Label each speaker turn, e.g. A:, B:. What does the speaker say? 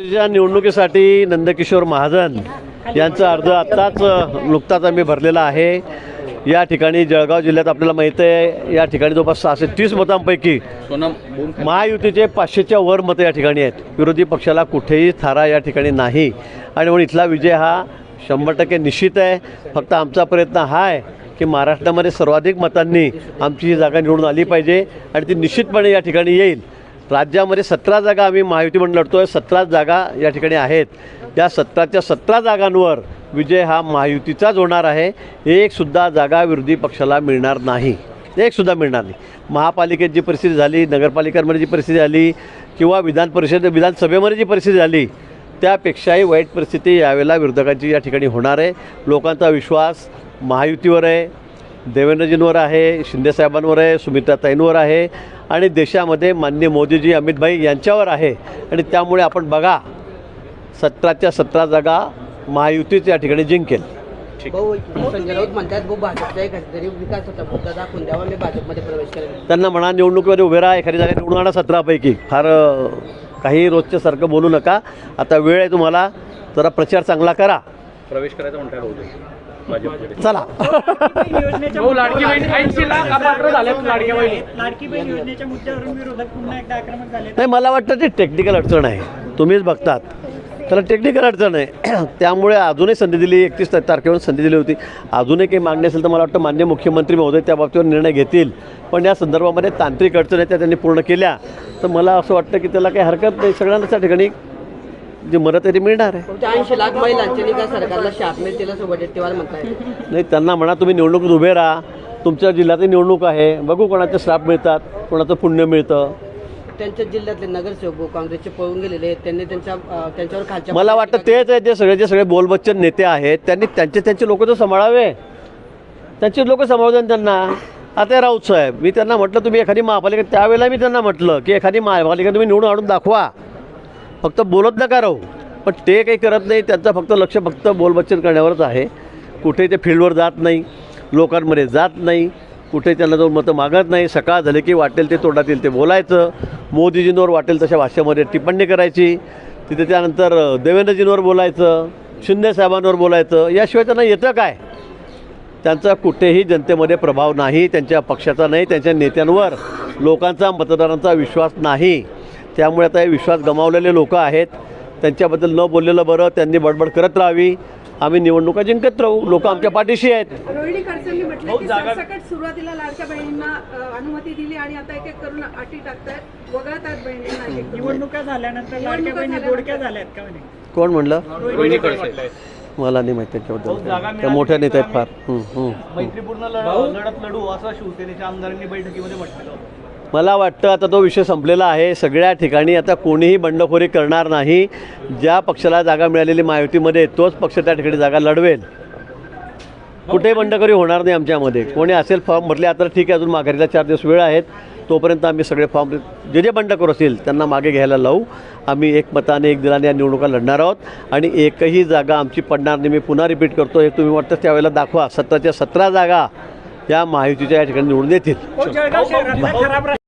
A: या निवडणुकीसाठी नंदकिशोर महाजन यांचं अर्ज आत्ताच नुकताच आम्ही भरलेला आहे। या ठिकाणी जळगाव जिल्ह्यात आपल्याला माहिती आहे या ठिकाणी जवळपास 630 मतांपैकी महायुतीचे 500च्या वर मतं या ठिकाणी आहेत। विरोधी पक्षाला कुठेही थारा या ठिकाणी नाही आणि म्हणून इथला विजय हा 100% निश्चित आहे। फक्त आमचा प्रयत्न हा आहे की महाराष्ट्रामध्ये सर्वाधिक मतांनी आमची ही जागा निवडून आली पाहिजे आणि ती निश्चितपणे या ठिकाणी येईल। राज्यामध्ये 17 जागा आम्ही महायुतीमध्ये लढतोय, 17 जागा या ठिकाणी आहेत। या 17च्या 17 जागांवर विजय हा महायुतीचाच होणार आहे। एकसुद्धा जागा विरोधी पक्षाला मिळणार नाही, एकसुद्धा मिळणार नाही। महापालिकेत जी परिस्थिती झाली, नगरपालिकांमध्ये जी परिस्थिती झाली किंवा विधानसभेमध्ये जी परिस्थिती झाली त्यापेक्षाही वाईट परिस्थिती यावेळेला विरोधकांची या ठिकाणी होणार आहे। लोकांचा विश्वास महायुतीवर आहे, देवेंद्रजींवर आहे, शिंदेसाहेबांवर आहे, सुमित्राताईंवर आहे आणि देशामध्ये माननीय मोदीजी, अमितभाई यांच्यावर आहे आणि त्यामुळे आपण बघा 17च्या 17 जागा महायुतीच या ठिकाणी जिंकेल।
B: संजय राऊत म्हणतात भाजपचा काहीतरी विकासाचा मुद्दा दाखवून द्यावा, मी भाजपमध्ये प्रवेश करेन।
A: त्यांना म्हणा निवडणुकीमध्ये उभे राहा, एखादी जागा निवडून आणा 17 पैकी। फार काही रोजच्यासारखं बोलू नका, आता वेळ आहे तुम्हाला, जरा प्रचार चांगला करा।
C: प्रवेश करायचा म्हणतात
A: चला
D: लाडकी बहीण योजनेच्या मुद्द्यावरून विरोधक पुन्हा एकदा आक्रमक झाले।
A: नाही, मला वाटतं ते टेक्निकल अडचण आहे, तुम्हीच बघतात त्याला टेक्निकल अडचण आहे। त्यामुळे अजूनही संधी दिली, 31 तारखेवर संधी दिली होती। अजूनही काही मागणी असेल तर मला वाटतं माननीय मुख्यमंत्री महोदय त्या बाबतीवर निर्णय घेतील, पण या संदर्भामध्ये तांत्रिक अडचणी त्या त्यांनी पूर्ण केल्या तर मला असं वाटतं की त्याला काही हरकत नाही। सगळ्यांना त्या ठिकाणी जी मदत आहे ती मिळणार आहे।
B: 80 लाख महिलांचे निकाल सरकारला शाप मिळतील असं वडेट्टीवार म्हणताय।
A: नाही, त्यांना म्हणा तुम्ही निवडणुकीत उभे राहा, तुमच्या जिल्ह्यातही निवडणूक आहे, बघू कोणाचे श्राप मिळतात, कोणाचं पुण्य मिळतं।
B: त्यांच्या जिल्ह्यातले नगरसेवक काँग्रेसचे पळून गेलेले आहेत, त्यांनी त्यांच्यावर खालच्या
A: मला वाटतं तेच आहे जे सगळे बोलबच्चन नेते आहेत त्यांनी त्यांचे लोक तर सांभाळावे, त्यांचे लोक सांभाळून त्यांना। आता राऊत साहेब, मी त्यांना म्हटलं तुम्ही एखादी महापालिका, त्यावेळेला मी त्यांना म्हटलं की एखादी महापालिका तुम्ही निवडून आणून दाखवा, फक्त बोलत नका राहू, पण ते काही करत नाही। त्यांचं फक्त लक्ष फक्त बोलबच्चन करण्यावरच आहे। कुठे ते फील्डवर जात नाही, लोकांमध्ये जात नाही, कुठे त्यांना जाऊन मतं मागत नाही। सकाळ झाले की वाटेल ते तोंडात येईल ते बोलायचं, मोदीजींवर वाटेल तशा भाषेमध्ये टिप्पणी करायची, तिथे त्यानंतर देवेंद्रजींवर बोलायचं, शिंदेसाहेबांवर बोलायचं, याशिवाय त्यांना येतं काय? त्यांचा कुठेही जनतेमध्ये प्रभाव नाही, त्यांच्या पक्षाचा नाही, त्यांच्या नेत्यांवर लोकांचा मतदारांचा विश्वास नाही। त्यामुळे आता हे विश्वास गमावलेले लोक आहेत, त्यांच्याबद्दल न बोललेलं बरं, त्यांनी बडबड करत राहावी, आम्ही निवडणुका जिंकत राहू, लोक आमच्या पाठीशी आहेत।
E: रोहिणी खडसेंनी म्हटलं की सरसकट सुरुवातीला लाडक्या बहिणींना अनुमती दिली आणि आता एक एक करून अटी टाकतायत, वगळतात बहिणींना।
D: निवडणुका झाल्यानंतर लाडक्या बहिणी दोडक्या झाल्यात का म्हणे?
A: कोण म्हणलं?
C: रोहिणी खडसे
A: मला नाही माहिती त्याच्याबद्दल, त्या मोठ्या नेते आहेत फार।
D: मैत्रीपूर्ण लढत लढू असं शिवसेनेच्या आमदारांनी बैठकीमध्ये म्हटलं।
A: मला वाटतं आता तो विषय संपलेला आहे। सगळ्या ठिकाणी आता कोणीही बंडखोरी करणार नाही। ज्या पक्षाला जागा मिळालेली महायुतीमध्ये तोच पक्ष त्या ठिकाणी जागा लढवेल, कुठेही बंडखोरी होणार नाही आमच्यामध्ये। कोणी असेल फॉर्म भरले आता ठीक आहे, अजून माघारीला 4 दिवस वेळ आहेत, तोपर्यंत आम्ही सगळे फॉर्म जे बंडखोर असतील त्यांना मागे घ्यायला लावू। आम्ही एकमताने एक दिलाने या निवडणुका लढणार आहोत आणि एकही जागा आमची पडणार नाही। मी पुन्हा रिपीट करतो, हे तुम्ही वाटतं त्यावेळेला दाखवा, 17च्या 17 जागा या महायुतीच्या या ठिकाणी निवडून येतील।